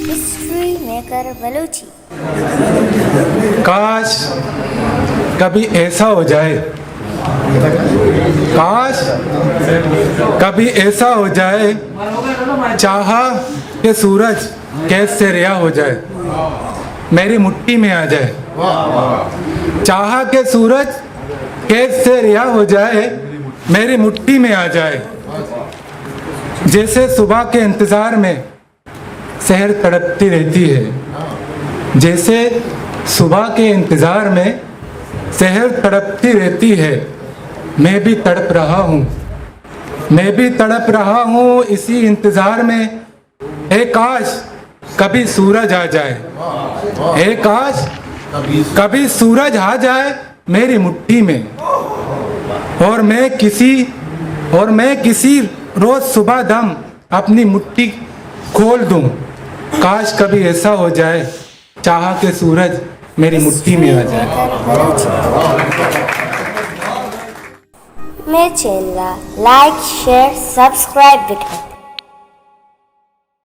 History maker Balochi. काश कभी ऐसा हो जाए, काश कभी ऐसा हो जाए, चाहा कि सूरज कैद से रिहा हो जाए, मेरी मुट्ठी में आ जाए। चाहा कि सूरज कैद से रिहा हो जाए, मेरी मुट्ठी में आ जाए। जैसे सुबह के इंतज़ार में शहर तड़पती रहती है, जैसे सुबह के इंतज़ार में शहर तड़पती रहती है, मैं भी तड़प रहा हूँ, मैं भी तड़प रहा हूँ इसी इंतज़ार में। ए काश कभी सूरज आ जाए, ए काश कभी सूरज आ जाए मेरी मुट्ठी में, और मैं किसी रोज़ सुबह दम अपनी मुट्ठी खोल दूँ। काश कभी ऐसा हो जाए, चाहा कि सूरज मेरी मुट्ठी में आ जाए। मेरे चैनल लाइक शेयर सब्सक्राइब भी करें।